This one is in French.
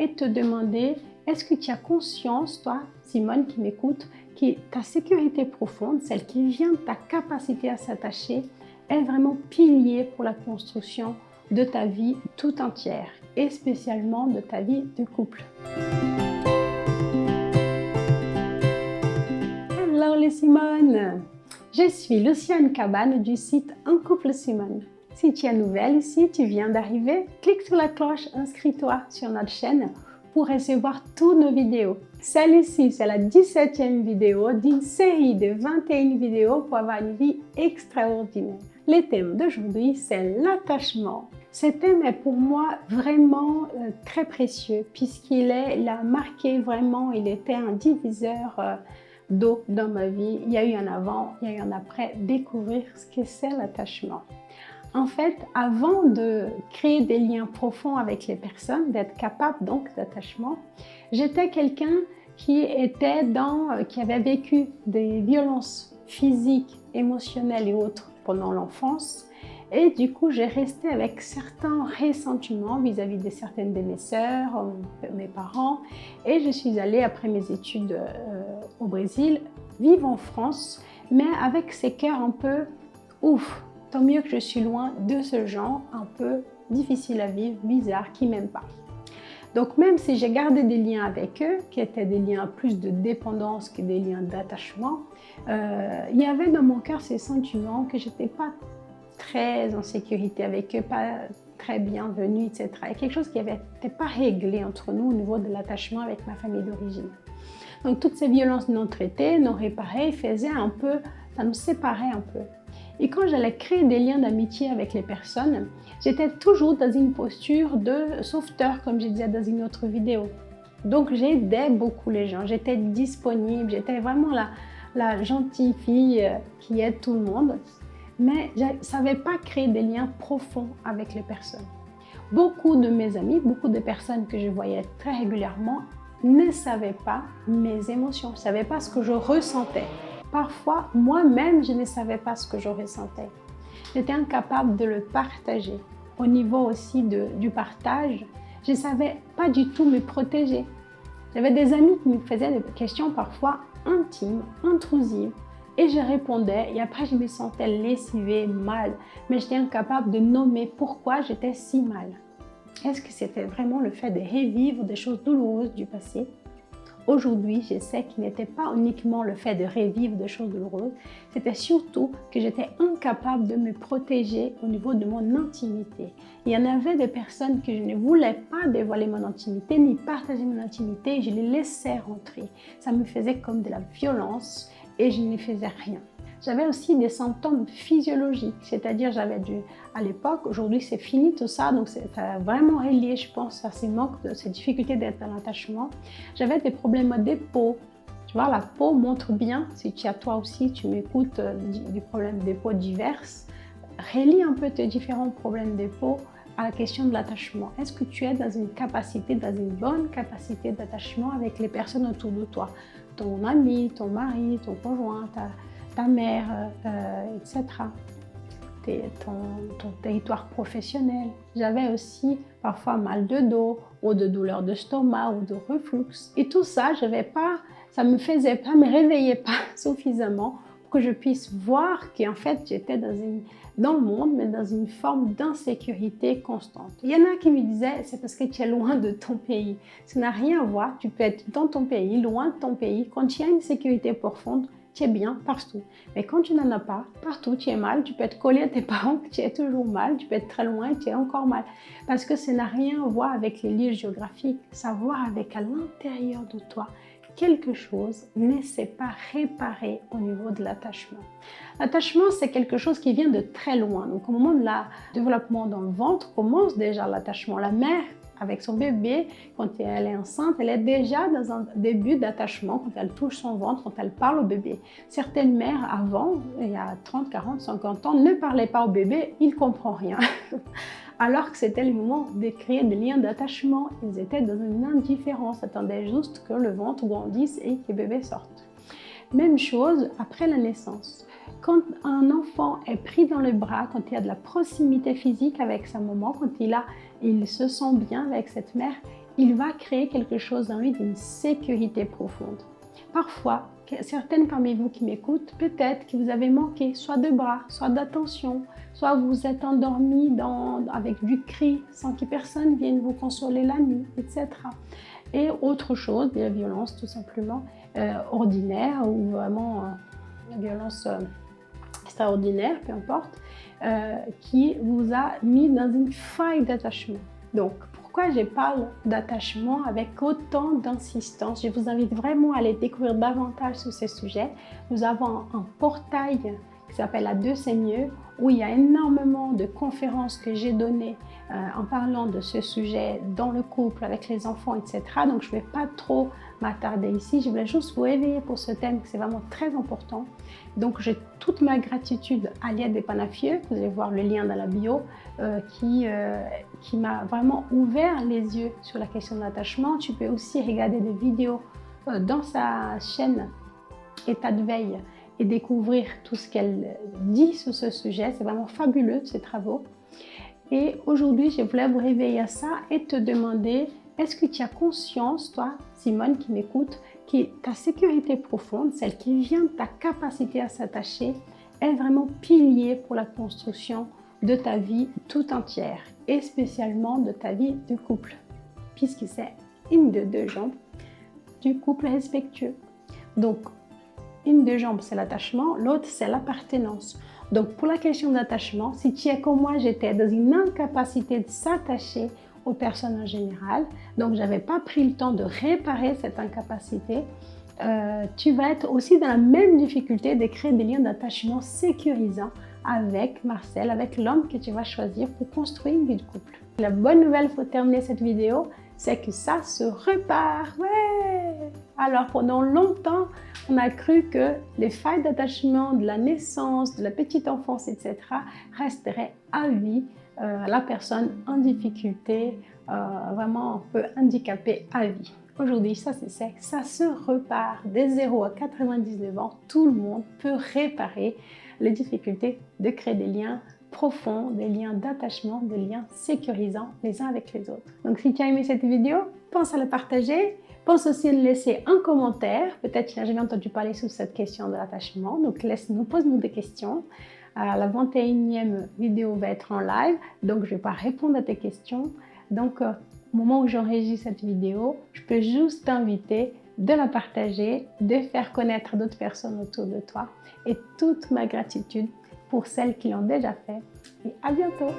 et te demander, est-ce que tu as conscience, toi, Simone, qui m'écoute, que ta sécurité profonde, celle qui vient de ta capacité à s'attacher, est vraiment pilier pour la construction de ta vie tout entière et spécialement de ta vie de couple. Hello les Simone! Je suis Luciane Cabane du site Un couple Simone. Si tu es nouvelle ici, tu viens d'arriver, clique sur la cloche, inscris-toi sur notre chaîne pour recevoir toutes nos vidéos. Celle-ci, c'est la 17e vidéo d'une série de 21 vidéos pour avoir une vie extraordinaire. Le thème d'aujourd'hui, c'est l'attachement. Ce thème est pour moi vraiment très précieux puisqu'il a marqué vraiment, il était un diviseur d'eau dans ma vie. Il y a eu un avant, il y a eu un après, découvrir ce que c'est l'attachement. En fait, avant de créer des liens profonds avec les personnes, d'être capable donc d'attachement, j'étais quelqu'un qui avait vécu des violences physiques, émotionnelles et autres pendant l'enfance. Et du coup, j'ai resté avec certains ressentiments vis-à-vis de certaines de mes sœurs, mes parents. Et je suis allée, après mes études au Brésil, vivre en France, mais avec ces cœurs un peu ouf. Tant mieux que je suis loin de ce genre un peu difficile à vivre, bizarre, qui m'aiment pas. Donc même si j'ai gardé des liens avec eux, qui étaient des liens plus de dépendance que des liens d'attachement, il y avait dans mon cœur ces sentiments que j'étais pas très en sécurité avec eux, pas très bienvenue, etc. Il y a quelque chose qui n'était pas réglé entre nous au niveau de l'attachement avec ma famille d'origine. Donc toutes ces violences non traitées, non réparées, ça nous séparait un peu. Et quand j'allais créer des liens d'amitié avec les personnes, j'étais toujours dans une posture de sauveteur, comme je disais dans une autre vidéo. Donc j'aidais beaucoup les gens, j'étais disponible, j'étais vraiment la gentille fille qui aide tout le monde. Mais je ne savais pas créer des liens profonds avec les personnes. Beaucoup de mes amis, beaucoup de personnes que je voyais très régulièrement ne savaient pas mes émotions, ne savaient pas ce que je ressentais. Parfois, moi-même, je ne savais pas ce que je ressentais. J'étais incapable de le partager. Au niveau aussi du partage, je ne savais pas du tout me protéger. J'avais des amis qui me faisaient des questions parfois intimes, intrusives, et je répondais, et après je me sentais lessivée, mal, mais j'étais incapable de nommer pourquoi j'étais si mal. Est-ce que c'était vraiment le fait de revivre des choses douloureuses du passé? Aujourd'hui, je sais qu'il n'était pas uniquement le fait de revivre des choses douloureuses, c'était surtout que j'étais incapable de me protéger au niveau de mon intimité. Il y en avait des personnes que je ne voulais pas dévoiler mon intimité, ni partager mon intimité, je les laissais rentrer. Ça me faisait comme de la violence et je ne faisais rien. J'avais aussi des symptômes physiologiques, c'est-à-dire à l'époque, aujourd'hui c'est fini tout ça, donc ça a vraiment relié, je pense, à ces manques, ces difficultés d'être dans l'attachement. J'avais des problèmes de peau. Tu vois, la peau montre bien, si tu as toi aussi, tu m'écoutes, des problèmes de peau divers, relie un peu tes différents problèmes de peau à la question de l'attachement. Est-ce que tu es dans une bonne capacité d'attachement avec les personnes autour de toi? Ton ami, ton mari, ton conjoint, ta mère, etc. Ton territoire professionnel. J'avais aussi parfois mal de dos ou de douleurs d'estomac ou de reflux. Et tout ça, ça me réveillait pas suffisamment pour que je puisse voir qu'en fait, j'étais dans le monde, mais dans une forme d'insécurité constante. Il y en a qui me disaient, c'est parce que tu es loin de ton pays. Ça n'a rien à voir, tu peux être dans ton pays, loin de ton pays. Quand tu as une sécurité profonde, tu es bien partout. Mais quand tu n'en as pas, partout tu es mal, tu peux être collé à tes parents, tu es toujours mal, tu peux être très loin, tu es encore mal. Parce que ça n'a rien à voir avec les lieux géographiques, ça a à voir avec à l'intérieur de toi. Quelque chose ne s'est pas réparé au niveau de l'attachement. L'attachement, c'est quelque chose qui vient de très loin. Donc, au moment du développement dans le ventre, commence déjà l'attachement. La mère, avec son bébé, quand elle est enceinte, elle est déjà dans un début d'attachement, quand elle touche son ventre, quand elle parle au bébé. Certaines mères, avant, il y a 30, 40, 50 ans, ne parlaient pas au bébé, il ne comprend rien. Alors que c'était le moment de créer des liens d'attachement. Ils étaient dans une indifférence, attendaient juste que le ventre grandisse et que le bébé sorte. Même chose après la naissance. Quand un enfant est pris dans les bras, quand il y a de la proximité physique avec sa maman, quand il se sent bien avec cette mère, il va créer quelque chose en lui d'une sécurité profonde. Parfois, certaines parmi vous qui m'écoutent, peut-être que vous avez manqué soit de bras, soit d'attention, soit vous êtes endormi avec du cri sans que personne vienne vous consoler la nuit, etc. Et autre chose, des violences tout simplement ordinaires ou vraiment violence extraordinaire, peu importe, qui vous a mis dans une faille d'attachement. Donc, pourquoi je parle d'attachement avec autant d'insistance? Je vous invite vraiment à aller découvrir davantage sur ces sujets. Nous avons un portail qui s'appelle À deux c'est mieux, où il y a énormément de conférences que j'ai données en parlant de ce sujet dans le couple, avec les enfants, etc. Donc, je ne vais pas trop m'attarder ici. Je voulais juste vous éveiller pour ce thème, que c'est vraiment très important. Donc, j'ai toute ma gratitude à Liette Despanafieux, vous allez voir le lien dans la bio, qui m'a vraiment ouvert les yeux sur la question de l'attachement. Tu peux aussi regarder des vidéos dans sa chaîne État de veille et découvrir tout ce qu'elle dit sur ce sujet. C'est vraiment fabuleux, ces travaux. Et aujourd'hui, je voulais vous réveiller à ça et te demander, est-ce que tu as conscience, toi, Simone, qui m'écoute, que ta sécurité profonde, celle qui vient de ta capacité à s'attacher, est vraiment pilier pour la construction de ta vie tout entière et spécialement de ta vie de couple, puisque c'est une des deux jambes du couple respectueux. Donc, une des jambes, c'est l'attachement, l'autre, c'est l'appartenance. Donc, pour la question d'attachement, si tu es comme moi, j'étais dans une incapacité de s'attacher aux personnes en général, donc je n'avais pas pris le temps de réparer cette incapacité, tu vas être aussi dans la même difficulté de créer des liens d'attachement sécurisants avec Marcel, avec l'homme que tu vas choisir pour construire une vie de couple. La bonne nouvelle pour terminer cette vidéo, c'est que ça se repart. Ouais! Alors pendant longtemps, on a cru que les failles d'attachement de la naissance, de la petite enfance, etc. resteraient à vie. La personne en difficulté, vraiment un peu handicapée à vie. Aujourd'hui, ça c'est sec, ça se repart. Des 0 à 99 ans, tout le monde peut réparer les difficultés de créer des liens profonds, des liens d'attachement, des liens sécurisants les uns avec les autres. Donc si tu as aimé cette vidéo, pense à la partager. Pense aussi à nous laisser un commentaire. Peut-être que tu n'as jamais entendu parler sur cette question de l'attachement. Donc pose-nous des questions. La 21e vidéo va être en live, donc je ne vais pas répondre à tes questions. Donc, au moment où j'enregistre cette vidéo, je peux juste t'inviter de la partager, de faire connaître d'autres personnes autour de toi. Et toute ma gratitude pour celles qui l'ont déjà fait. Et à bientôt!